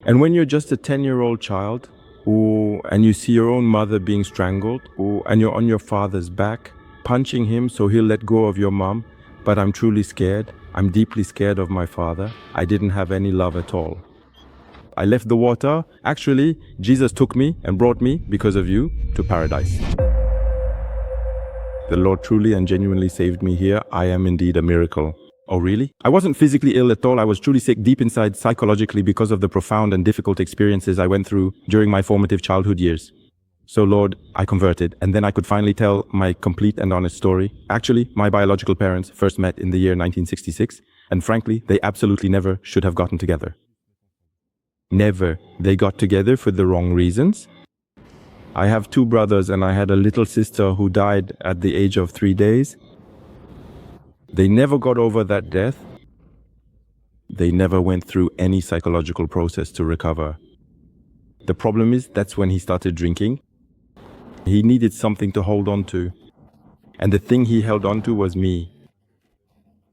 And when you're just a 10-year-old child, and you see your own mother being strangled, and you're on your father's back, punching him so he'll let go of your mom, but I'm truly scared. I'm deeply scared of my father. I didn't have any love at all. I left the water. Actually, Jesus took me and brought me, because of you, to paradise. The Lord truly and genuinely saved me here. I am indeed a miracle. Oh, really? I wasn't physically ill at all. I was truly sick deep inside psychologically because of the profound and difficult experiences I went through during my formative childhood years. So, Lord, I converted, and then I could finally tell my complete and honest story. Actually, my biological parents first met in the year 1966, and frankly, they absolutely never should have gotten together. Never. They got together for the wrong reasons. I have 2 brothers, and I had a little sister who died at the age of 3 days. They never got over that death. They never went through any psychological process to recover. The problem is, that's when he started drinking. He needed something to hold on to. And the thing he held on to was me.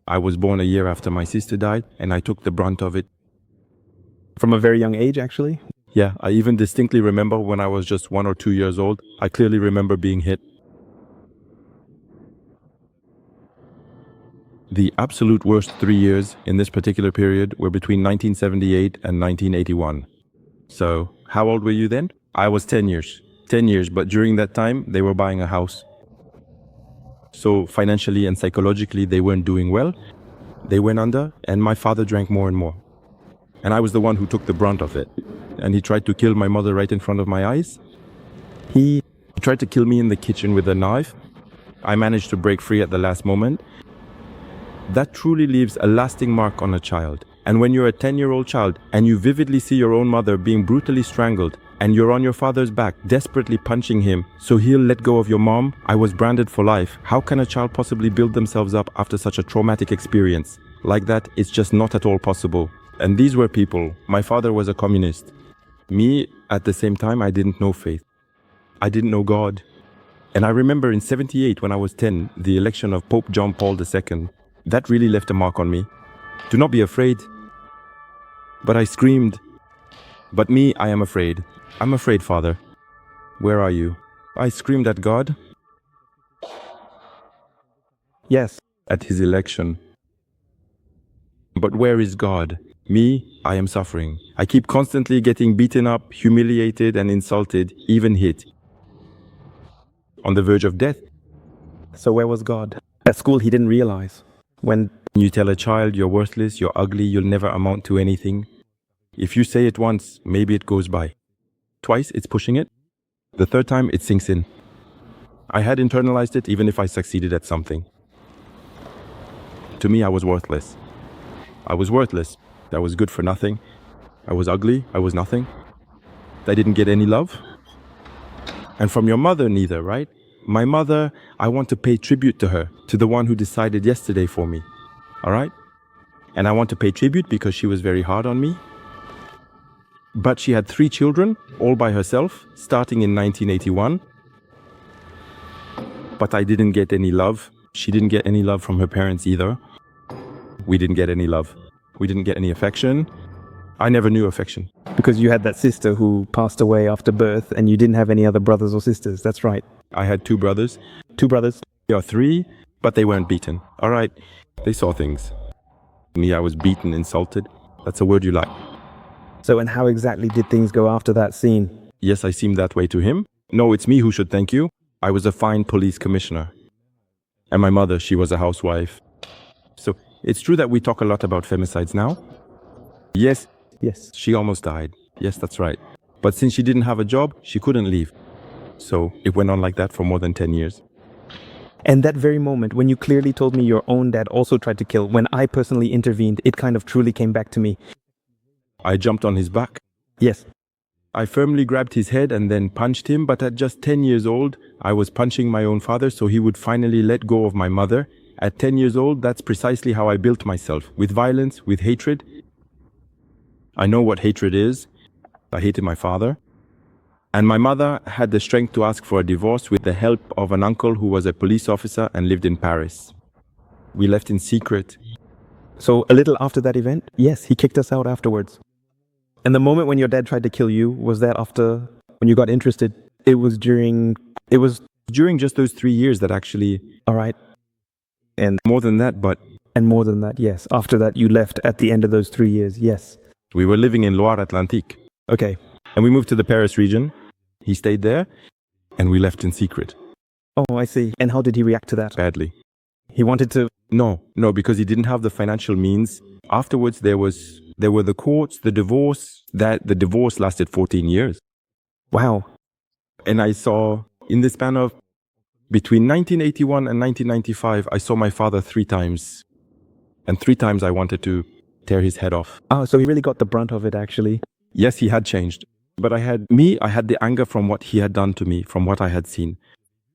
I was born a year after my sister died, and I took the brunt of it. From a very young age, actually? Yeah, I even distinctly remember when I was just 1 or 2 years old. I clearly remember being hit. The absolute worst 3 years in this particular period were between 1978 and 1981. So, how old were you then? I was 10 years. 10 years, but during that time, they were buying a house. So, financially and psychologically, they weren't doing well. They went under, and my father drank more and more. And I was the one who took the brunt of it. And he tried to kill my mother right in front of my eyes. He tried to kill me in the kitchen with a knife. I managed to break free at the last moment. That truly leaves a lasting mark on a child. And when you're a 10-year-old child and you vividly see your own mother being brutally strangled and you're on your father's back desperately punching him so he'll let go of your mom, I was branded for life. How can a child possibly build themselves up after such a traumatic experience? Like that, it's just not at all possible. And these were people. My father was a communist. Me, at the same time, I didn't know faith. I didn't know God. And I remember in 78, when I was 10, the election of Pope John Paul II. That really left a mark on me. Do not be afraid. But I screamed. But me, I am afraid. I'm afraid, Father. Where are you? I screamed at God. Yes. At his election. But where is God? Me, I am suffering. I keep constantly getting beaten up, humiliated and insulted, even hit. On the verge of death. So where was God? At school, he didn't realize. When you tell a child you're worthless, you're ugly, you'll never amount to anything. If you say it once, maybe it goes by. Twice, it's pushing it. The 3rd time, it sinks in. I had internalized it even if I succeeded at something. To me, I was worthless. I was worthless. I was good for nothing. I was ugly. I was nothing. I didn't get any love. And from your mother, neither, right? My mother, I want to pay tribute to her, to the one who decided yesterday for me. All right? And I want to pay tribute because she was very hard on me. But she had 3 children, all by herself, starting in 1981. But I didn't get any love. She didn't get any love from her parents either. We didn't get any love. We didn't get any affection. I never knew affection. Because you had that sister who passed away after birth and you didn't have any other brothers or sisters. That's right. I had 2 brothers. 2 brothers? Yeah, 3, but they weren't beaten. All right, they saw things. Me, I was beaten, insulted. That's a word you like. So, and how exactly did things go after that scene? Yes, I seemed that way to him. No, it's me who should thank you. I was a fine police commissioner. And my mother, she was a housewife. So, it's true that we talk a lot about femicides now. Yes. Yes. She almost died. Yes, that's right. But since she didn't have a job, she couldn't leave. So it went on like that for more than 10 years. And that very moment, when you clearly told me your own dad also tried to kill, when I personally intervened, it kind of truly came back to me. I jumped on his back. Yes. I firmly grabbed his head and then punched him, but at just 10 years old, I was punching my own father so he would finally let go of my mother. At 10 years old, that's precisely how I built myself, with violence, with hatred. I know what hatred is. I hated my father. And my mother had the strength to ask for a divorce with the help of an uncle who was a police officer and lived in Paris. We left in secret. So a little after that event, yes, he kicked us out afterwards. And the moment when your dad tried to kill you, was that after when you got interested? It was during During just those 3 years that actually, all right. And more than that, but more than that, yes. After that you left at the end of those 3 years. Yes. we were living in Loire-Atlantique. Okay. And we moved to the Paris region. He stayed there, and we left in secret. Oh, I see. And how did he react to that? Badly. He wanted to. No, because he didn't have the financial means. Afterwards, there were the courts, the divorce. The divorce lasted 14 years. Wow. And I saw, in the span of between 1981 and 1995, I saw my father 3 times. And 3 times I wanted to tear his head off. Oh, so he really got the brunt of it, actually. Yes, he had changed. But I had the anger from what he had done to me, from what I had seen.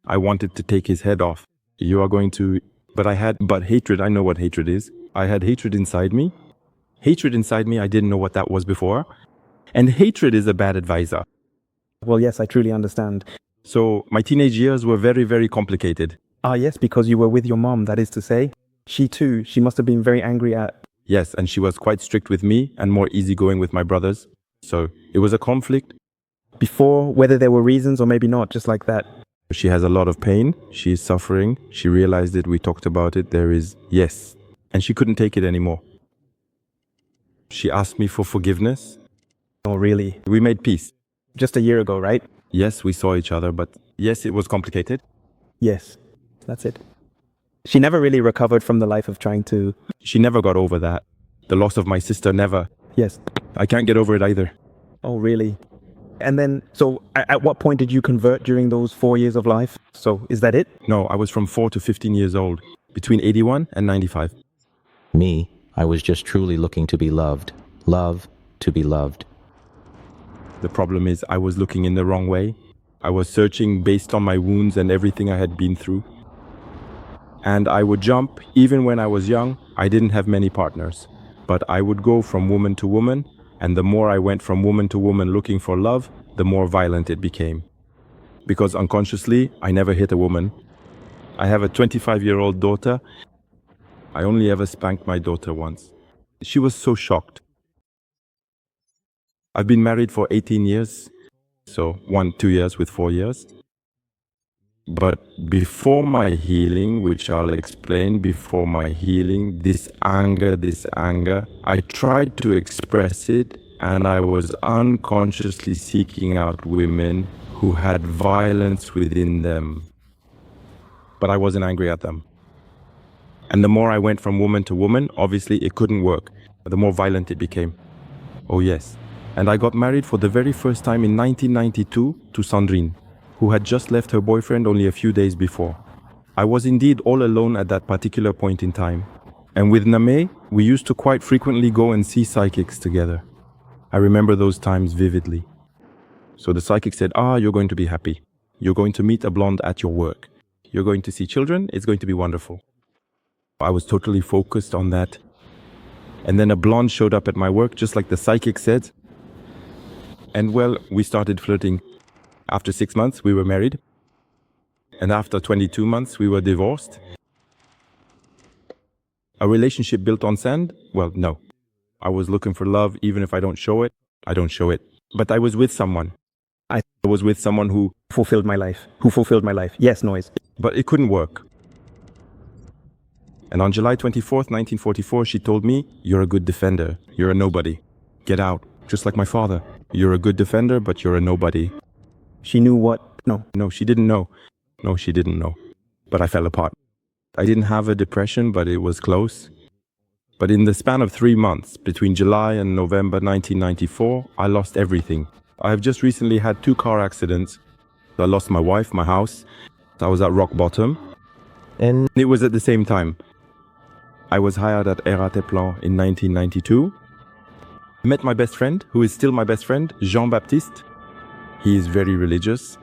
I wanted to take his head off. But hatred, I know what hatred is. I had hatred inside me. Hatred inside me, I didn't know what that was before. And hatred is a bad advisor. Well, yes, I truly understand. So my teenage years were very, very complicated. Ah, yes, because you were with your mom, that is to say. She must have been very angry at. Yes, and she was quite strict with me and more easygoing with my brothers. So it was a conflict. Before, whether there were reasons or maybe not, just like that. She has a lot of pain. She is suffering. She realized it. We talked about it. Yes. And she couldn't take it anymore. She asked me for forgiveness. Oh, really? We made peace. Just a year ago, right? Yes, we saw each other, but yes, it was complicated. Yes, that's it. She never really recovered from the life of trying to. She never got over that. The loss of my sister, never. Yes. I can't get over it either. Oh, really? And then, so at what point did you convert during those 4 years of life? So is that it? No, I was from 4 to 15 years old, between 81 and 95. Me, I was just truly looking to be loved. Love, to be loved. The problem is I was looking in the wrong way. I was searching based on my wounds and everything I had been through. And I would jump, even when I was young. I didn't have many partners, but I would go from woman to woman. And the more I went from woman to woman looking for love, the more violent it became. Because unconsciously, I never hit a woman. I have a 25-year-old daughter. I only ever spanked my daughter once. She was so shocked. I've been married for 18 years, so 2 years with 4 years. But before my healing, which I'll explain, before my healing, this anger, I tried to express it, and I was unconsciously seeking out women who had violence within them. But I wasn't angry at them. And the more I went from woman to woman, obviously it couldn't work. The more violent it became. Oh yes. And I got married for the very first time in 1992 to Sandrine, who had just left her boyfriend only a few days before. I was indeed all alone at that particular point in time. And with Name, we used to quite frequently go and see psychics together. I remember those times vividly. So the psychic said, you're going to be happy. You're going to meet a blonde at your work. You're going to see children. It's going to be wonderful. I was totally focused on that. And then a blonde showed up at my work, just like the psychic said. And well, we started flirting. After 6 months, we were married. And after 22 months, we were divorced. A relationship built on sand? Well, no. I was looking for love, even if I don't show it. I don't show it. But I was with someone. I was with someone who fulfilled my life. Yes, Noise. But it couldn't work. And on July 24th, 1944, she told me, "You're a good defender. You're a nobody. Get out." Just like my father. "You're a good defender, but you're a nobody." She knew what? No. No, she didn't know. No, she didn't know. But I fell apart. I didn't have a depression, but it was close. But in the span of 3 months, between July and November 1994, I lost everything. I have just recently had 2 car accidents. I lost my wife, my house. I was at rock bottom. And it was at the same time. I was hired at Erateplan in 1992. Met my best friend, who is still my best friend, Jean-Baptiste. He is very religious.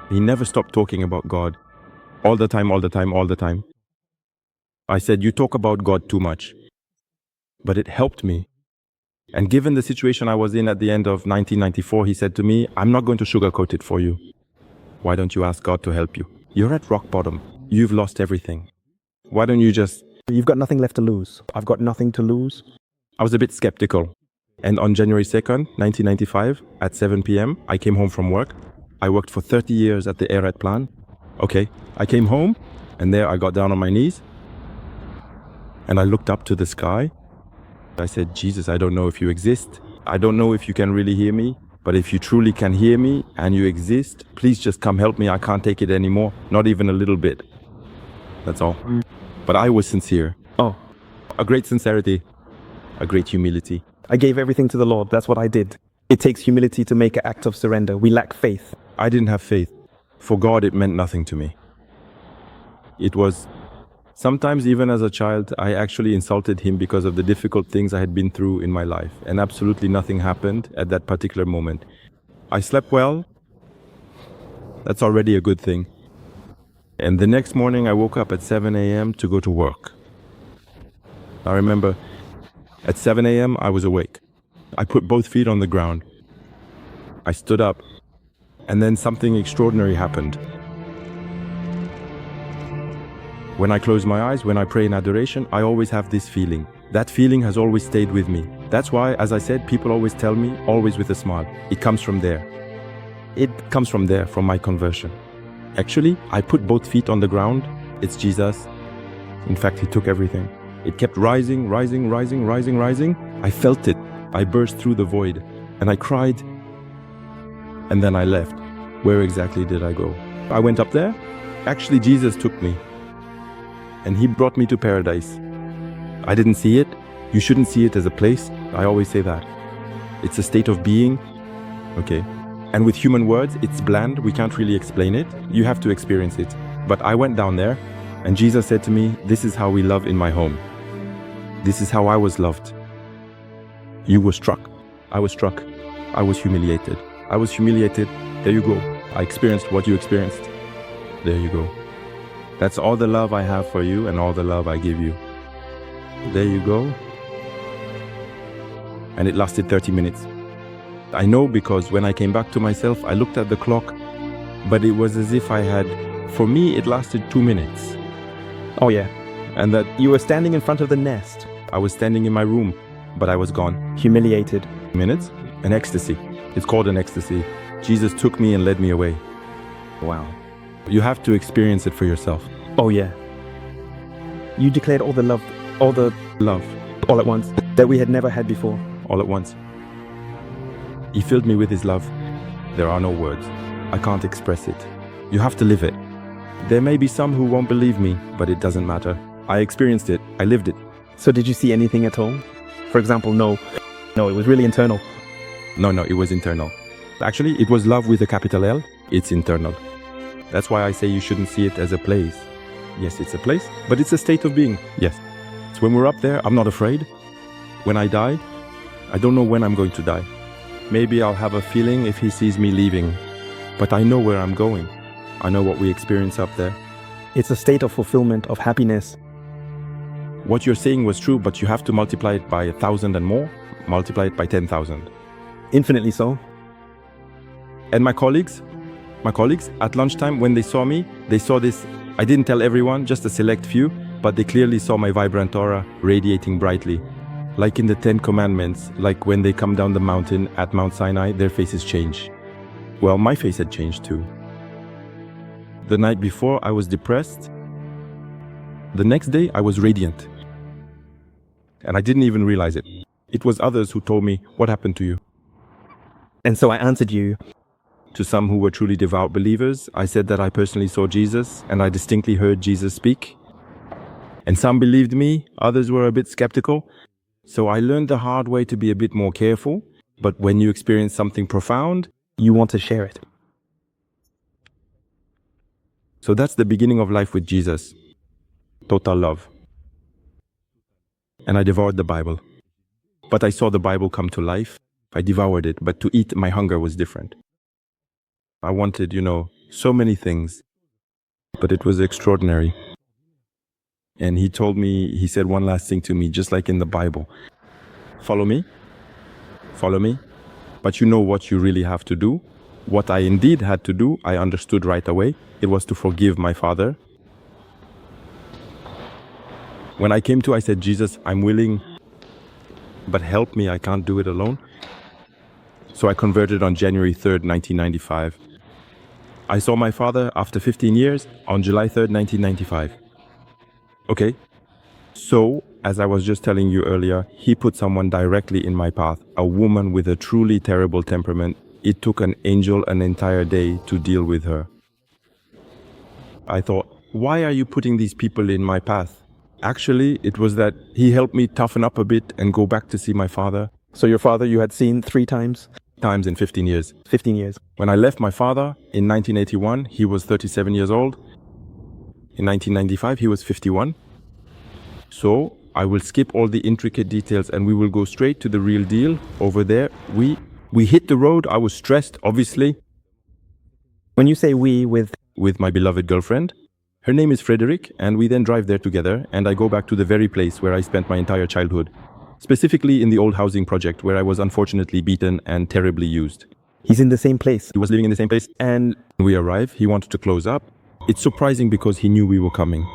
He never stopped talking about God. All the time. I said, "You talk about God too much." But it helped me. And given the situation I was in at the end of 1994, he said to me, "I'm not going to sugarcoat it for you. Why don't you ask God to help you? You're at rock bottom. You've lost everything. Why don't you just..." You've got nothing left to lose. I've got nothing to lose. I was a bit skeptical. And on January 2nd, 1995, at 7 p.m., I came home from work. I worked for 30 years at the Eret plant. Okay, I came home, and there I got down on my knees, and I looked up to the sky. I said, Jesus, I don't know if you exist. I don't know if you can really hear me, but if you truly can hear me and you exist, please just come help me. I can't take it anymore, not even a little bit. That's all. But I was sincere. Oh, A great sincerity, a great humility. I gave everything to the Lord. That's what I did. It takes humility to make an act of surrender. We lack faith. I didn't have faith. For God, it meant nothing to me. It was, sometimes even as a child, I actually insulted him because of the difficult things I had been through in my life, and absolutely nothing happened at that particular moment. I slept well. That's already a good thing. And the next morning, I woke up at 7 a.m. to go to work. I remember at 7 a.m., I was awake. I put both feet on the ground. I stood up, and then something extraordinary happened. When I close my eyes, when I pray in adoration, I always have this feeling. That feeling has always stayed with me. That's why, as I said, people always tell me, always with a smile. It comes from there. It comes from there, from my conversion. Actually, I put both feet on the ground. It's Jesus. In fact, he took everything. It kept rising, rising, rising, rising, rising. I felt it. I burst through the void, and I cried. And then I left. Where exactly did I go? I went up there. Actually, Jesus took me, and he brought me to paradise. I didn't see it. You shouldn't see it as a place. I always say that. It's a state of being. Okay. And with human words, it's bland. We can't really explain it. You have to experience it. But I went down there, and Jesus said to me, this is how we love in my home. This is how I was loved. You were struck. I was struck. I was humiliated. I was humiliated. There you go. I experienced what you experienced. There you go. That's all the love I have for you and all the love I give you. There you go. And it lasted 30 minutes. I know because when I came back to myself, I looked at the clock, but it was as if I had, for me, it lasted 2 minutes. Oh yeah. And that You were standing in front of the nest. I was standing in my room, but I was gone. Humiliated. Minutes? An ecstasy. It's called an ecstasy. Jesus took me and led me away. Wow. You have to experience it for yourself. Oh yeah. You declared all the love, Love, all at once, that we had never had before. all at once. He filled me with his love. There are no words. I can't express it. You have to live it. There may be some who won't believe me, but it doesn't matter. I experienced it. I lived it. So did you see anything at all? For example, no, it was really internal. No, it was internal. Actually, it was love with a capital L. It's internal. That's why I say you shouldn't see it as a place. Yes, it's a place, but it's a state of being. Yes. So when we're up there, I'm not afraid. When I die, I don't know when I'm going to die. Maybe I'll have a feeling if he sees me leaving. But I know where I'm going. I know what we experience up there. It's a state of fulfillment, of happiness. What you're saying was true, but you have to multiply it by 1,000 and more. Multiply it by 10,000. Infinitely so. And my colleagues, at lunchtime, when they saw me, they saw this. I didn't tell everyone, just a select few, but they clearly saw my vibrant aura radiating brightly. Like in the 10 Commandments, like when they come down the mountain at Mount Sinai, their faces change. Well, my face had changed too. The night before, I was depressed. The next day, I was radiant. And I didn't even realize it. It was others who told me, what happened to you? And so I answered you. To some who were truly devout believers, I said that I personally saw Jesus and I distinctly heard Jesus speak. And some believed me, others were a bit skeptical. So I learned the hard way to be a bit more careful. But when you experience something profound, You want to share it. so that's the beginning of life with Jesus. Total love. And I devoured the Bible. But I saw the Bible come to life. I devoured it, but to eat, my hunger was different. I wanted, so many things. But it was extraordinary. And he said one last thing to me, just like in the Bible. Follow me. But you know what you really have to do. What I indeed had to do, I understood right away. It was to forgive my father. When I came to, I said, Jesus, I'm willing. but help me, I can't do it alone. So I converted on January 3rd, 1995. I saw my father after 15 years on July 3rd, 1995. Okay, so as I was just telling you earlier, he put someone directly in my path, a woman with a truly terrible temperament. It took an angel an entire day to deal with her. I thought, why are you putting these people in my path? Actually, it was that he helped me toughen up a bit and go back to see my father. So your father you had seen 3 times? Times in 15 years. 15 years. When I left my father in 1981, he was 37 years old. In 1995, he was 51. So I will skip all the intricate details and we will go straight to the real deal. Over there, we hit the road. I was stressed, obviously. When you say we, with my beloved girlfriend. Her name is Frederick, and we then drive there together, and I go back to the very place where I spent my entire childhood, specifically in the old housing project where I was unfortunately beaten and terribly used. He's in the same place. He was living in the same place, and when we arrive, he wanted to close up. It's surprising because he knew we were coming.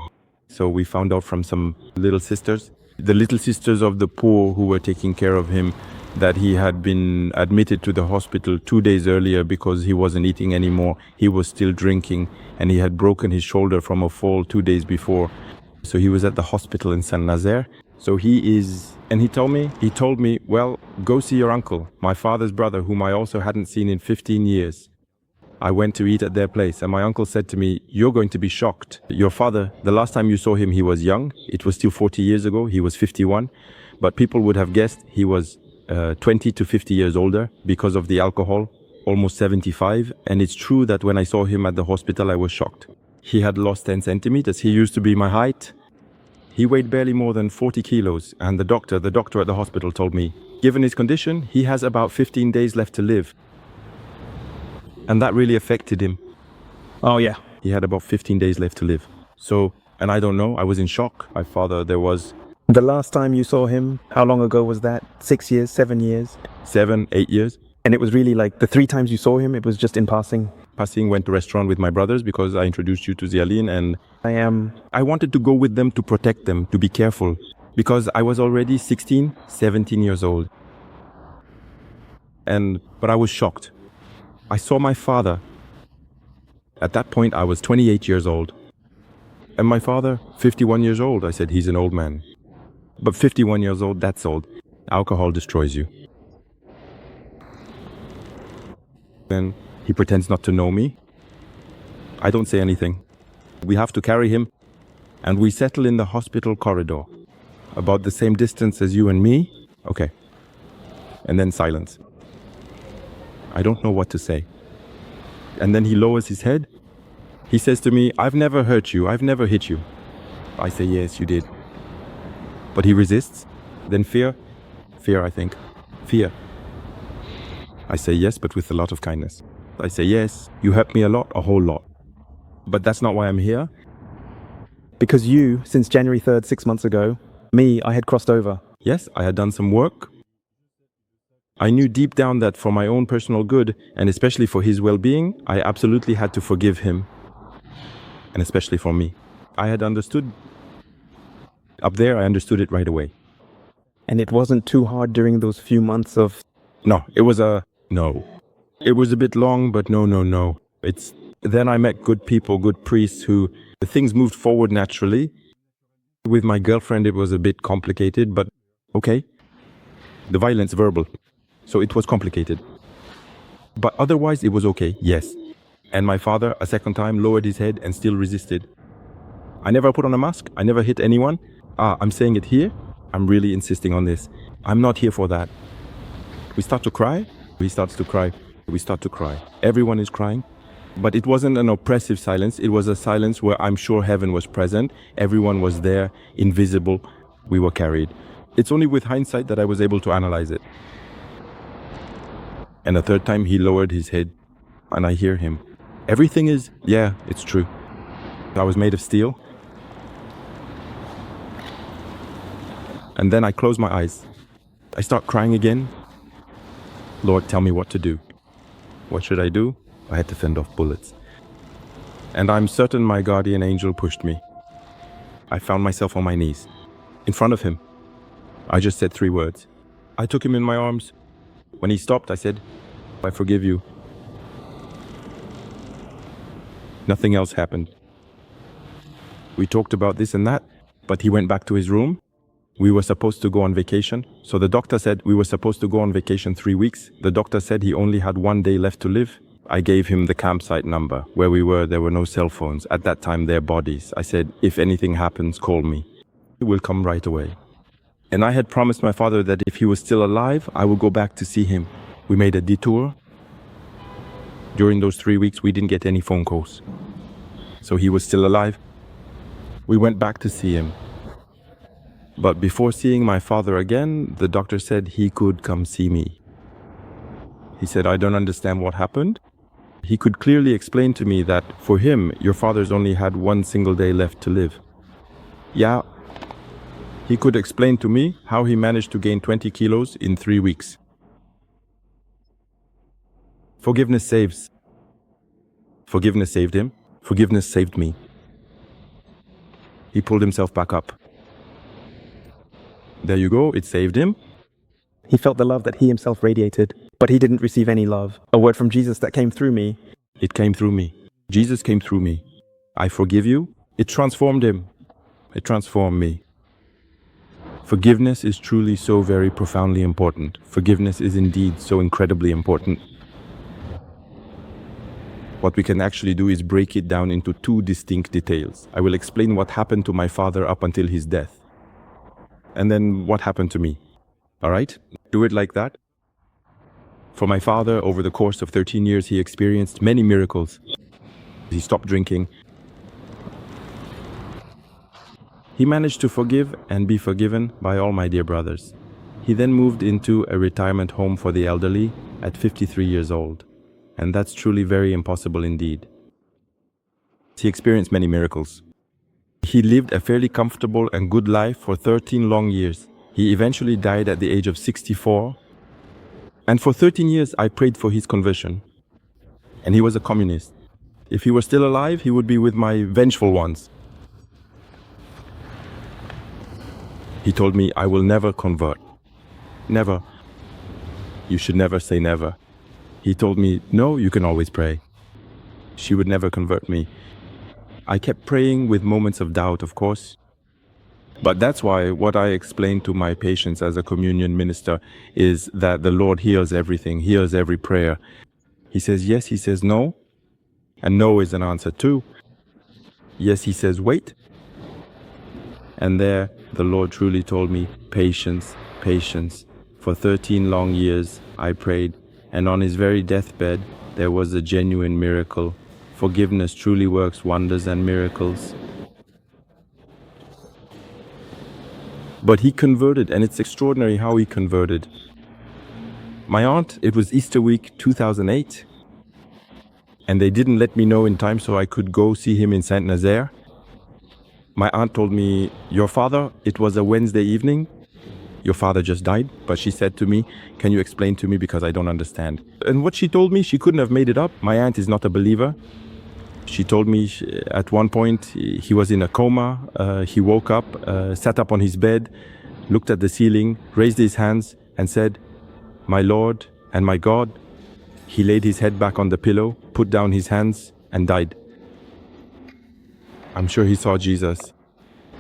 So we found out from some little sisters, the little sisters of the poor who were taking care of him, that he had been admitted to the hospital 2 days earlier because he wasn't eating anymore. He was still drinking and he had broken his shoulder from a fall 2 days before. So he was at the hospital in Saint-Nazaire. So he told me, well, go see your uncle, my father's brother, whom I also hadn't seen in 15 years. I went to eat at their place and my uncle said to me, you're going to be shocked. Your father, the last time you saw him, he was young. It was still 40 years ago. He was 51. But people would have guessed he was 20 to 50 years older because of the alcohol, almost 75. And it's true that when I saw him at the hospital, I was shocked. He had lost 10 centimeters. He used to be my height. He weighed barely more than 40 kilos. And the doctor at the hospital told me, given his condition, he has about 15 days left to live. And that really affected him. Oh, yeah. He had about 15 days left to live. So, and I don't know, I was in shock. My father, there was... The last time you saw him, how long ago was that? 6 years, 7 years? 7, 8 years. And it was really like the 3 times you saw him, it was just in passing? Passing, went to restaurant with my brothers because I introduced you to Zialine, and I wanted to go with them to protect them, to be careful. Because I was already 16, 17 years old. But I was shocked. I saw my father. At that point, I was 28 years old. And my father, 51 years old. I said, he's an old man. But 51 years old, that's old. Alcohol destroys you. Then he pretends not to know me. I don't say anything. We have to carry him. And we settle in the hospital corridor. About the same distance as you and me. Okay. And then silence. I don't know what to say. And then he lowers his head. He says to me, I've never hurt you. I've never hit you. I say, yes, you did. But he resists. Then fear, I think. Fear. I say yes, but with a lot of kindness. I say, yes, you hurt me a lot, a whole lot. But that's not why I'm here. Because you, since January 3rd, 6 months ago, me, I had crossed over. Yes, I had done some work. I knew deep down that for my own personal good, and especially for his well-being, I absolutely had to forgive him. And especially for me. I had understood. Up there, I understood it right away. And it wasn't too hard during those few months of... No, it was no. It was a bit long, but no. Then I met good people, good priests who... Things moved forward naturally. With my girlfriend, it was a bit complicated, but okay. The violence, verbal. So it was complicated. But otherwise, it was okay, yes. And my father, a second time, lowered his head and still resisted. I never put on a mask. I never hit anyone. I'm saying it here. I'm really insisting on this. I'm not here for that. We start to cry. He starts to cry. We start to cry. Everyone is crying. But it wasn't an oppressive silence. It was a silence where I'm sure heaven was present. Everyone was there, invisible. We were carried. It's only with hindsight that I was able to analyze it. And a third time he lowered his head and I hear him. Everything is, yeah, it's true. I was made of steel. And then I close my eyes. I start crying again. Lord, tell me what to do. What should I do? I had to fend off bullets. And I'm certain my guardian angel pushed me. I found myself on my knees, in front of him. I just said 3 words. I took him in my arms. When he stopped, I said, I forgive you. Nothing else happened. We talked about this and that, but he went back to his room. We were supposed to go on vacation. So the doctor said we were supposed to go on vacation 3 weeks. The doctor said he only had 1 day left to live. I gave him the campsite number. Where we were, there were no cell phones. At that time, their bodies. I said, if anything happens, call me. We'll come right away. And I had promised my father that if he was still alive, I would go back to see him. We made a detour. During those 3 weeks, we didn't get any phone calls. So he was still alive. We went back to see him. But before seeing my father again, the doctor said he could come see me. He said, I don't understand what happened. He could clearly explain to me that for him, your father's only had 1 single day left to live. Yeah, he could explain to me how he managed to gain 20 kilos in 3 weeks. Forgiveness saves. Forgiveness saved him. Forgiveness saved me. He pulled himself back up. There you go, it saved him. He felt the love that he himself radiated, but he didn't receive any love. A word from Jesus that came through me. It came through me. Jesus came through me. I forgive you. It transformed him. It transformed me. Forgiveness is truly so very profoundly important. Forgiveness is indeed so incredibly important. What we can actually do is break it down into 2 distinct details. I will explain what happened to my father up until his death. And then what happened to me. All right? Do it like that. For my father, over the course of 13 years, he experienced many miracles. He stopped drinking. He managed to forgive and be forgiven by all my dear brothers. He then moved into a retirement home for the elderly at 53 years old. And that's truly very impossible indeed. He experienced many miracles. He lived a fairly comfortable and good life for 13 long years. He eventually died at the age of 64. And for 13 years, I prayed for his conversion. And he was a communist. If he were still alive, he would be with my vengeful ones. He told me, I will never convert. Never. You should never say never. He told me, no, you can always pray. She would never convert me. I kept praying with moments of doubt, of course. But that's why what I explain to my patients as a communion minister is that the Lord hears everything, hears every prayer. He says yes, he says no, and no is an answer too. Yes, he says wait. And there, the Lord truly told me, patience, patience. For 13 long years, I prayed, and on his very deathbed, there was a genuine miracle. Forgiveness truly works wonders and miracles. But he converted, and it's extraordinary how he converted. My aunt, it was Easter week 2008, and they didn't let me know in time so I could go see him in Saint-Nazaire. My aunt told me, your father, it was a Wednesday evening. Your father just died. But she said to me, can you explain to me because I don't understand? And what she told me, she couldn't have made it up. My aunt is not a believer. She told me at one point he was in a coma. He woke up, sat up on his bed, looked at the ceiling, raised his hands and said, my Lord and my God. He laid his head back on the pillow, put down his hands and died. I'm sure he saw Jesus.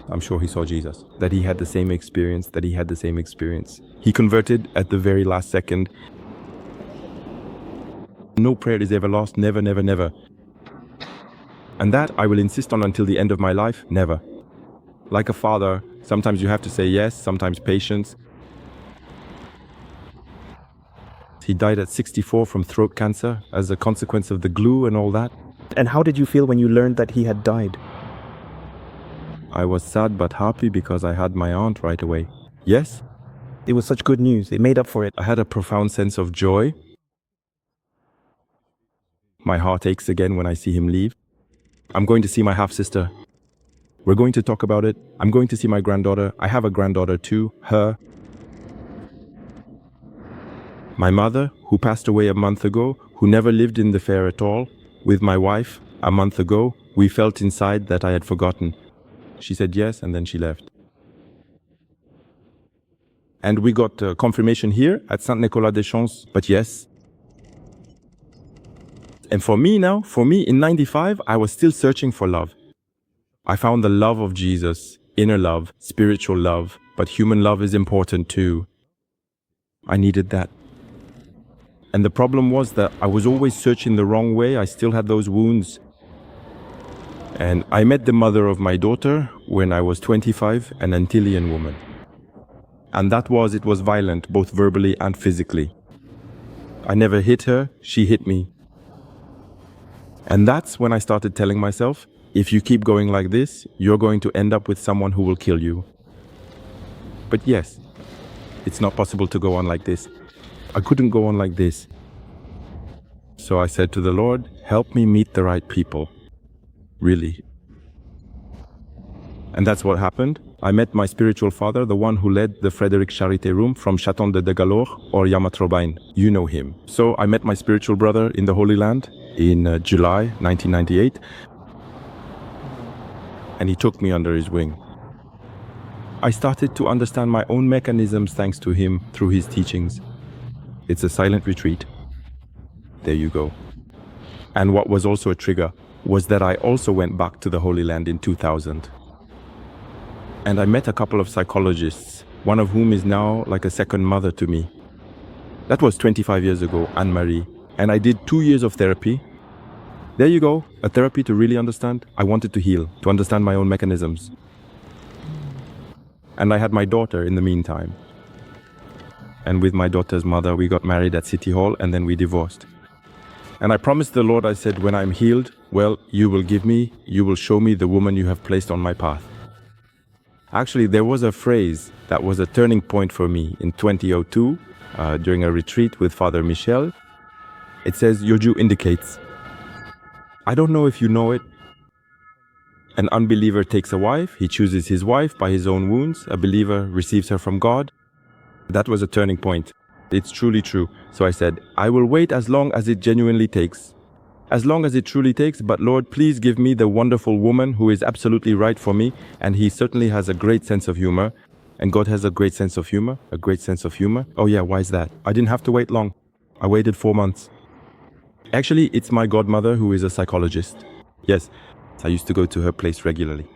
I'm sure he saw Jesus. That he had the same experience, He converted at the very last second. No prayer is ever lost, never, never, never. And that I will insist on until the end of my life, never. Like a father, sometimes you have to say yes, sometimes patience. He died at 64 from throat cancer as a consequence of the glue and all that. And how did you feel when you learned that he had died? I was sad but happy because I had my aunt right away. Yes, It was such good news. It made up for it. I had a profound sense of joy. My heart aches again when I see him leave. I'm going to see my half-sister. We're going to talk about it. I'm going to see my granddaughter. I have a granddaughter too, her. My mother, who passed away a month ago, who never lived in the fair at all, with my wife, a month ago, we felt inside that I had forgotten. She said yes, and then she left. and we got confirmation here at Saint Nicolas des Champs, but yes. And for me in 95, I was still searching for love. I found the love of Jesus, inner love, spiritual love, but human love is important too. I needed that. And the problem was that I was always searching the wrong way. I still had those wounds. And I met the mother of my daughter when I was 25, an Antillean woman. And it was violent, both verbally and physically. I never hit her, she hit me. And that's when I started telling myself, if you keep going like this, you're going to end up with someone who will kill you. But yes, it's not possible to go on like this. I couldn't go on like this. So I said to the Lord, help me meet the right people. Really. And that's what happened. I met my spiritual father, the one who led the Frédéric Charité room from Château de Galore or Yamatrobain. You know him. So I met my spiritual brother in the Holy Land in July 1998. And he took me under his wing. I started to understand my own mechanisms thanks to him through his teachings. It's a silent retreat. There you go. And what was also a trigger was that I also went back to the Holy Land in 2000. And I met a couple of psychologists, one of whom is now like a second mother to me. That was 25 years ago, Anne-Marie. And I did 2 years of therapy. There you go, a therapy to really understand. I wanted to heal, to understand my own mechanisms. And I had my daughter in the meantime. And with my daughter's mother, we got married at City Hall and then we divorced. And I promised the Lord, I said, when I'm healed, well, you will show me the woman you have placed on my path. Actually, there was a phrase that was a turning point for me in 2002 during a retreat with Father Michel. It says, your due indicates. I don't know if you know it. An unbeliever takes a wife, he chooses his wife by his own wounds. A believer receives her from God. That was a turning point. It's truly true. So I said, I will wait as long as it genuinely takes. As long as it truly takes, but Lord, please give me the wonderful woman who is absolutely right for me. And he certainly has a great sense of humor. And God has a great sense of humor, a great sense of humor. Oh yeah, why is that? I didn't have to wait long. I waited 4 months. Actually, it's my godmother who is a psychologist. Yes, I used to go to her place regularly.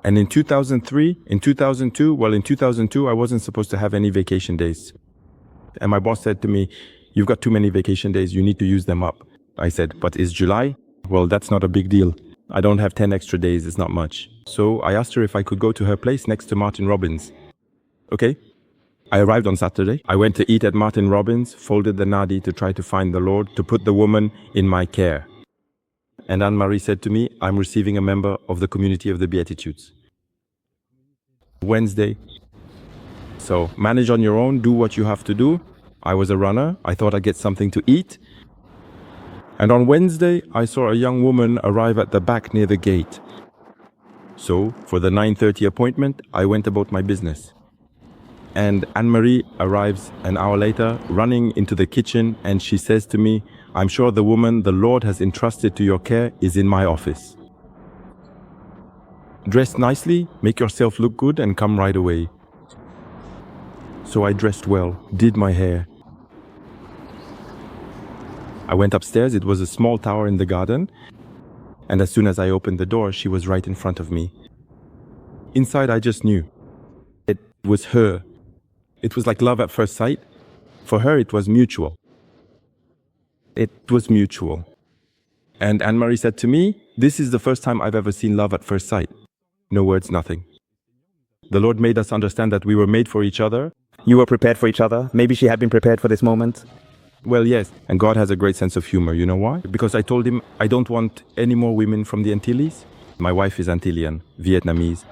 And in 2002, I wasn't supposed to have any vacation days. And my boss said to me, you've got too many vacation days, you need to use them up. I said, but it's July? Well, that's not a big deal. I don't have 10 extra days, it's not much. So I asked her if I could go to her place next to Martin Robbins. Okay. I arrived on Saturday. I went to eat at Martin Robbins, folded the nadi to try to find the Lord, to put the woman in my care. And Anne-Marie said to me, I'm receiving a member of the community of the Beatitudes. Wednesday. So manage on your own, do what you have to do. I was a runner. I thought I'd get something to eat. And on Wednesday, I saw a young woman arrive at the back near the gate. So for the 9:30 appointment, I went about my business. And Anne-Marie arrives an hour later, running into the kitchen, and she says to me, I'm sure the woman the Lord has entrusted to your care is in my office. Dress nicely, make yourself look good, and come right away. So I dressed well, did my hair. I went upstairs, it was a small tower in the garden, and as soon as I opened the door, she was right in front of me. Inside, I just knew. It was her. It was like love at first sight. For her, it was mutual. It was mutual. And Anne-Marie said to me, this is the first time I've ever seen love at first sight. No words, nothing. The Lord made us understand that we were made for each other. You were prepared for each other? Maybe she had been prepared for this moment? Well, yes. And God has a great sense of humor. You know why? Because I told him I don't want any more women from the Antilles. My wife is Antillean, Vietnamese.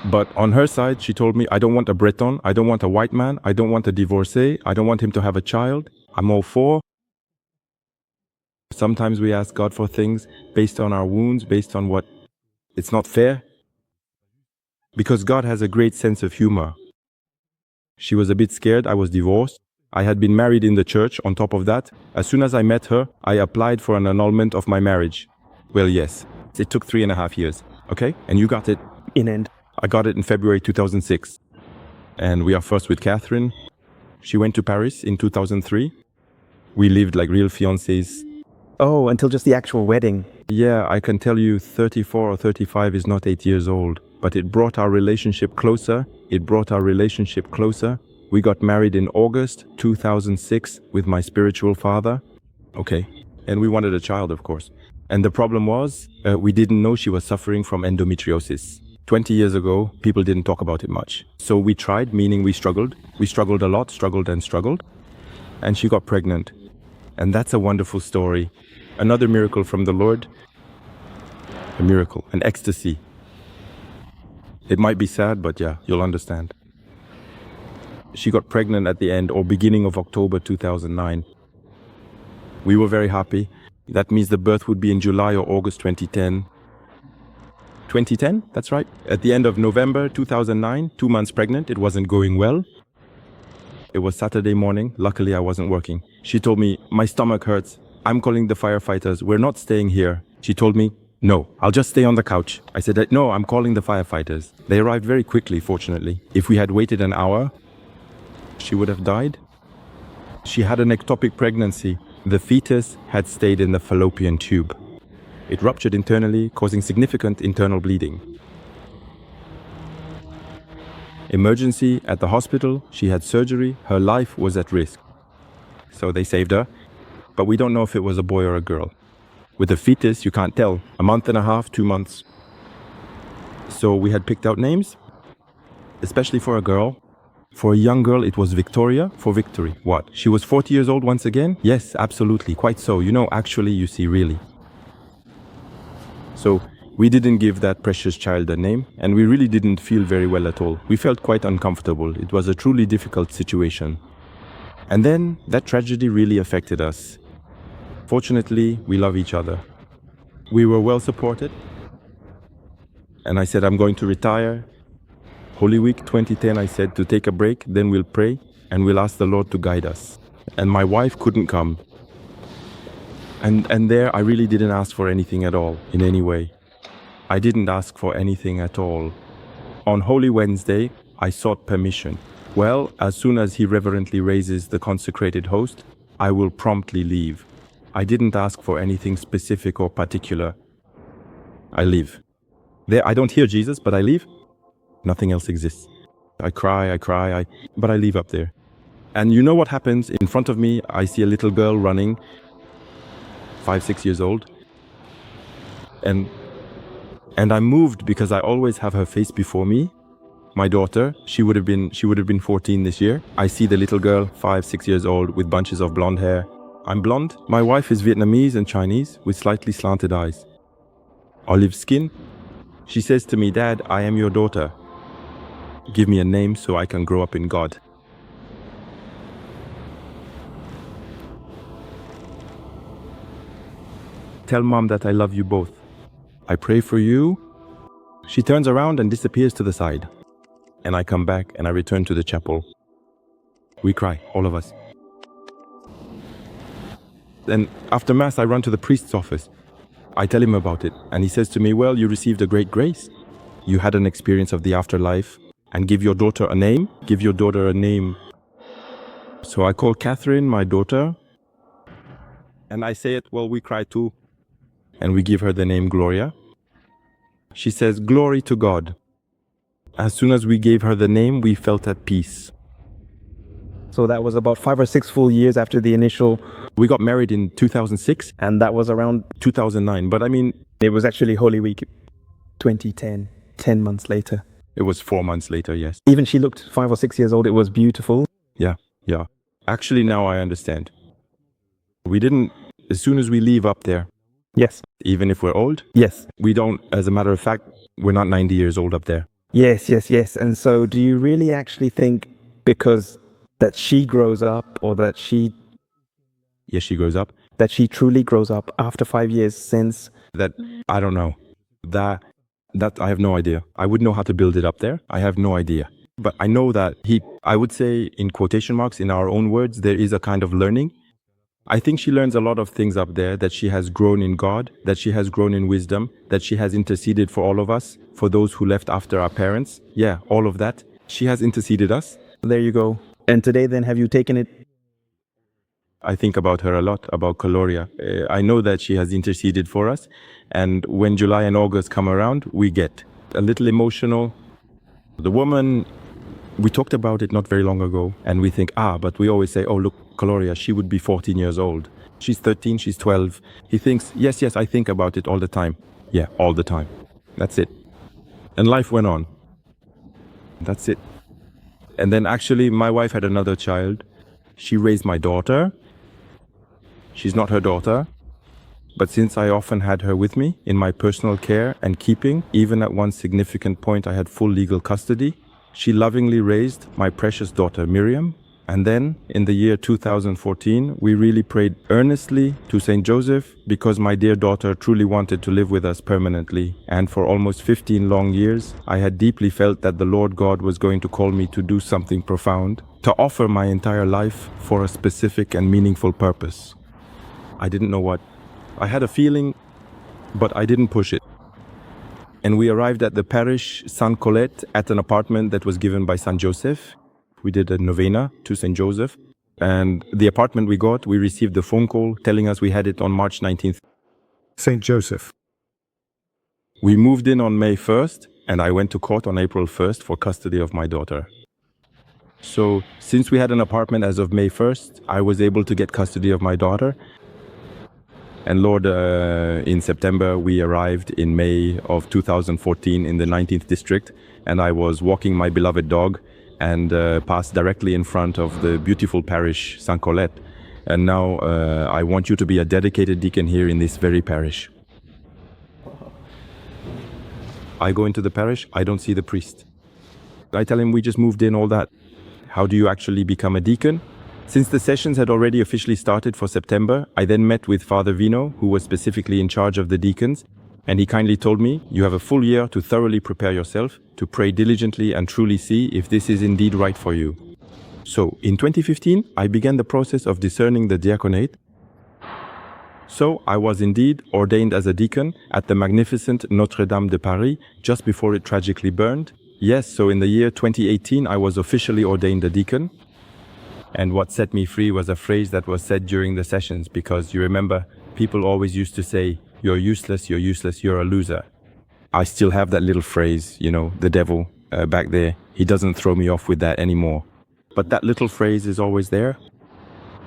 But on her side, she told me, I don't want a Breton. I don't want a white man. I don't want a divorcee. I don't want him to have a child. I'm all for. Sometimes we ask God for things based on our wounds, based on what it's not fair. Because God has a great sense of humor. She was a bit scared. I was divorced. I had been married in the church. On top of that, as soon as I met her, I applied for an annulment of my marriage. Well, yes, it took 3.5 years. Okay? And you got it. In end. I got it in February 2006. And we are first with Catherine. She went to Paris in 2003. We lived like real fiancés. Oh, until just the actual wedding. Yeah, I can tell you 34 or 35 is not 8 years old, but it brought our relationship closer. We got married in August 2006 with my spiritual father. Okay. And we wanted a child, of course. And the problem was, we didn't know she was suffering from endometriosis. 20 years ago, people didn't talk about it much. So we tried, meaning we struggled. We struggled a lot, struggled. And she got pregnant. And that's a wonderful story. Another miracle from the Lord. A miracle, an ecstasy. It might be sad, but yeah, you'll understand. She got pregnant at the end or beginning of October 2009. We were very happy. That means the birth would be in July or August 2010. 2010, that's right. At the end of November 2009, 2 months pregnant, it wasn't going well. It was Saturday morning. Luckily, I wasn't working. She told me, my stomach hurts. I'm calling the firefighters. We're not staying here. She told me, no, I'll just stay on the couch. I said, no, I'm calling the firefighters. They arrived very quickly, fortunately. If we had waited an hour, she would have died. She had an ectopic pregnancy. The fetus had stayed in the fallopian tube. It ruptured internally, causing significant internal bleeding. Emergency at the hospital, she had surgery, her life was at risk. So they saved her, but we don't know if it was a boy or a girl. With a fetus, you can't tell. A month and a half, 2 months. So we had picked out names, especially for a girl. For a young girl, it was Victoria, for victory. What? She was 40 years old once again? Yes, absolutely, quite so. You know, actually, you see, really. So we didn't give that precious child a name, and we really didn't feel very well at all. We felt quite uncomfortable. It was a truly difficult situation. And then that tragedy really affected us. Fortunately, we love each other. We were well supported. And I said, I'm going to retire. Holy Week 2010, I said, to take a break, then we'll pray, and we'll ask the Lord to guide us. And my wife couldn't come. And there, I really didn't ask for anything at all, in any way. I didn't ask for anything at all. On Holy Wednesday, I sought permission. Well, as soon as he reverently raises the consecrated host, I will promptly leave. I didn't ask for anything specific or particular. I leave. There, I don't hear Jesus, but I leave. Nothing else exists. I cry, but I leave up there. And you know what happens? In front of me, I see a little girl running, 5, 6 years old. And I'm moved because I always have her face before me. My daughter, she would have been 14 this year. I see the little girl, 5, 6 years old, with bunches of blonde hair. I'm blonde. My wife is Vietnamese and Chinese with slightly slanted eyes. Olive skin. She says to me, Dad, I am your daughter. Give me a name so I can grow up in God. Tell Mom that I love you both. I pray for you. She turns around and disappears to the side. And I come back and I return to the chapel. We cry, all of us. Then after Mass, I run to the priest's office. I tell him about it, and he says to me, well, you received a great grace. You had an experience of the afterlife, and give your daughter a name. Give your daughter a name. So I call Catherine, my daughter, and I say it, well, we cry too. And we give her the name Gloria. She says, glory to God. As soon as we gave her the name, we felt at peace. So that was about 5 or 6 full years after the initial. We got married in 2006. And that was around 2009. But I mean, it was actually Holy Week 2010, 10 months later. It was 4 months later, yes. Even she looked 5 or 6 years old. It was beautiful. Yeah. Actually, now I understand. We didn't, as soon as we leave up there. Yes. Even if we're old? Yes. We don't, as a matter of fact, we're not 90 years old up there. Yes. And so do you really actually think because that she grows up or that she... Yes, she grows up. That she truly grows up after 5 years since... That, I don't know. That I have no idea. I wouldn't know how to build it up there. I have no idea. But I know that I would say in quotation marks, in our own words, there is a kind of learning. I think she learns a lot of things up there, that she has grown in God, that she has grown in wisdom, that she has interceded for all of us, for those who left after our parents. Yeah, all of that. She has interceded us. There you go. And today then, have you taken it? I think about her a lot, about Gloria. I know that she has interceded for us. And when July and August come around, we get a little emotional. The woman, we talked about it not very long ago, and we think, but we always say, oh, look, Gloria, she would be 14 years old. She's 13, she's 12. He thinks, yes, I think about it all the time. Yeah, all the time. That's it. And life went on. That's it. And then actually, my wife had another child. She raised my daughter. She's not her daughter. But since I often had her with me in my personal care and keeping, even at one significant point I had full legal custody, she lovingly raised my precious daughter Miriam. And then, in the year 2014, we really prayed earnestly to St. Joseph because my dear daughter truly wanted to live with us permanently. And for almost 15 long years, I had deeply felt that the Lord God was going to call me to do something profound, to offer my entire life for a specific and meaningful purpose. I didn't know what. I had a feeling, but I didn't push it. And we arrived at the parish Sainte Colette at an apartment that was given by Saint Joseph. We did a novena to St. Joseph. And the apartment we got, we received the phone call telling us we had it on March 19th. St. Joseph. We moved in on May 1st, and I went to court on April 1st for custody of my daughter. So, since we had an apartment as of May 1st, I was able to get custody of my daughter. And Lord, in September, we arrived in May of 2014 in the 19th district, and I was walking my beloved dog and passed directly in front of the beautiful parish Sainte Colette. And now I want you to be a dedicated deacon here in this very parish. I go into the parish, I don't see the priest. I tell him we just moved in, all that. How do you actually become a deacon? Since the sessions had already officially started for September, I then met with Father Vino, who was specifically in charge of the deacons, and he kindly told me, you have a full year to thoroughly prepare yourself, to pray diligently and truly see if this is indeed right for you. So, in 2015, I began the process of discerning the diaconate. So, I was indeed ordained as a deacon at the magnificent Notre Dame de Paris, just before it tragically burned. Yes, so in the year 2018, I was officially ordained a deacon. And what set me free was a phrase that was said during the sessions, because you remember, people always used to say, you're useless, you're a loser. I still have that little phrase, the devil back there. He doesn't throw me off with that anymore. But that little phrase is always there.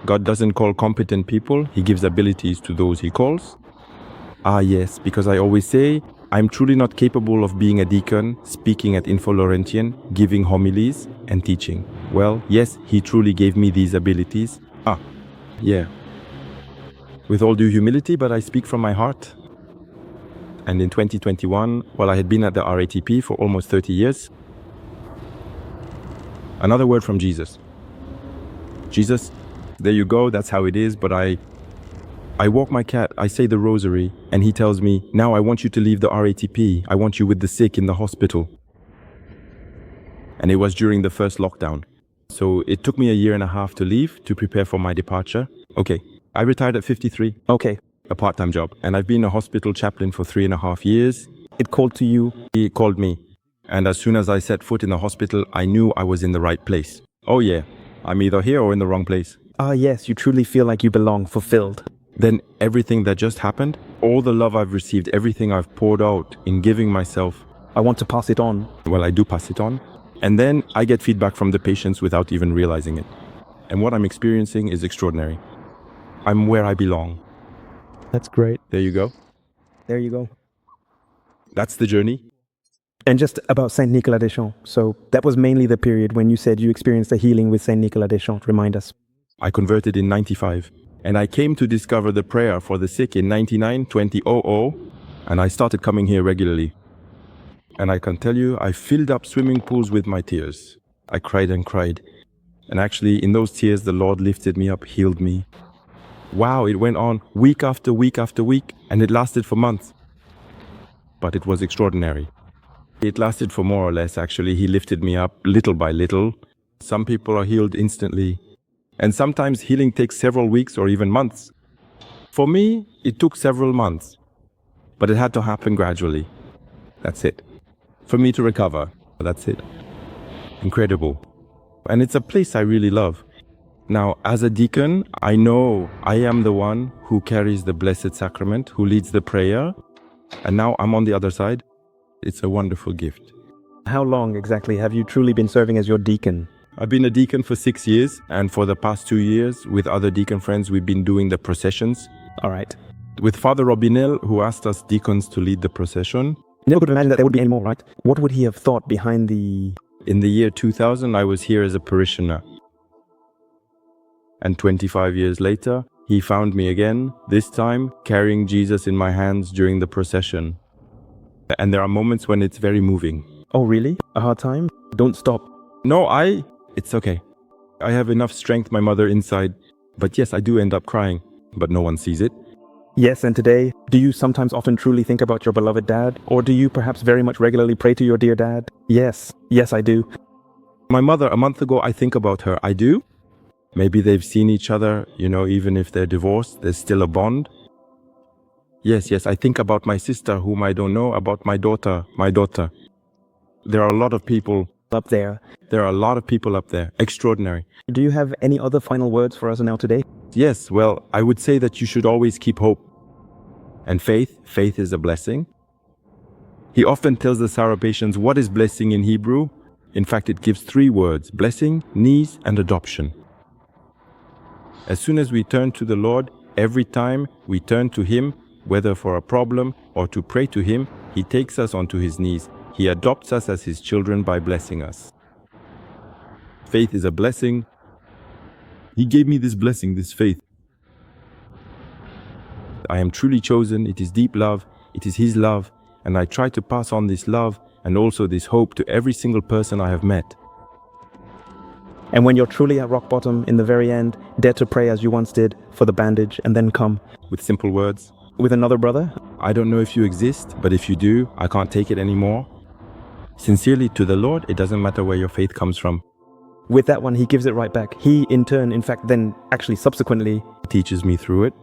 God doesn't call competent people, he gives abilities to those he calls. Yes, because I always say, I'm truly not capable of being a deacon, speaking at Info Laurentien, giving homilies, and teaching. Well, yes, he truly gave me these abilities. Yeah. With all due humility, but I speak from my heart. And in 2021, while I had been at the RATP for almost 30 years, another word from Jesus. Jesus, there you go, that's how it is, but I walk my cat, I say the rosary, and he tells me, now I want you to leave the RATP. I want you with the sick in the hospital. And it was during the first lockdown. So it took me a year and a half to leave to prepare for my departure. Okay, I retired at 53. Okay. A part-time job. And I've been a hospital chaplain for 3.5 years. It called to you? He called me. And as soon as I set foot in the hospital, I knew I was in the right place. Oh yeah, I'm either here or in the wrong place. Yes, you truly feel like you belong, fulfilled. Then everything that just happened, all the love I've received, everything I've poured out in giving myself, I want to pass it on. Well, I do pass it on. And then I get feedback from the patients without even realizing it. And what I'm experiencing is extraordinary. I'm where I belong. That's great. There you go. There you go. That's the journey. And just about Saint Nicolas des Champs. So that was mainly the period when you said you experienced a healing with Saint Nicolas des Champs. Remind us. I converted in 95. And I came to discover the prayer for the sick in 2000, and I started coming here regularly. And I can tell you, I filled up swimming pools with my tears. I cried and cried. And actually, in those tears, the Lord lifted me up, healed me. Wow, it went on week after week after week, and it lasted for months. But it was extraordinary. It lasted for more or less, actually. He lifted me up little by little. Some people are healed instantly. And sometimes healing takes several weeks or even months. For me, it took several months. But it had to happen gradually. That's it. For me to recover, that's it. incredible. And it's a place I really love. Now, as a deacon, I know I am the one who carries the Blessed Sacrament, who leads the prayer, and now I'm on the other side. It's a wonderful gift. How long exactly have you truly been serving as your deacon? I've been a deacon for 6 years, and for the past 2 years, with other deacon friends, we've been doing the processions. All right. With Father Robinel, who asked us deacons to lead the procession. Never could imagine that there would be any more, right? What would he have thought behind the... In the year 2000, I was here as a parishioner. And 25 years later, he found me again, this time carrying Jesus in my hands during the procession. And there are moments when it's very moving. Oh, really? A hard time? Don't stop. No, it's okay. I have enough strength, my mother inside. But yes, I do end up crying, but no one sees it. Yes, and today, do you sometimes often truly think about your beloved dad? Or do you perhaps very much regularly pray to your dear dad? Yes, I do. My mother, a month ago, I think about her. I do. Maybe they've seen each other, even if they're divorced, there's still a bond. Yes, I think about my sister, whom I don't know, about my daughter. There are a lot of people Up there. There are a lot of people up there. Extraordinary. Do you have any other final words for us now today? Yes, well, I would say that you should always keep hope. And faith is a blessing. He often tells the Sarapatians what is blessing in Hebrew. In fact, it gives 3 words: blessing, knees, and adoption. As soon as we turn to the Lord, every time we turn to Him, whether for a problem or to pray to Him, He takes us onto His knees. He adopts us as His children by blessing us. Faith is a blessing. He gave me this blessing, this faith. I am truly chosen. It is deep love. It is His love. And I try to pass on this love and also this hope to every single person I have met. And when you're truly at rock bottom, in the very end, dare to pray as you once did for the bandage and then come. With simple words. With another brother? I don't know if you exist, but if you do, I can't take it anymore. Sincerely to the Lord, it doesn't matter where your faith comes from. With that one, He gives it right back. He, in turn, in fact, then actually subsequently teaches me through it.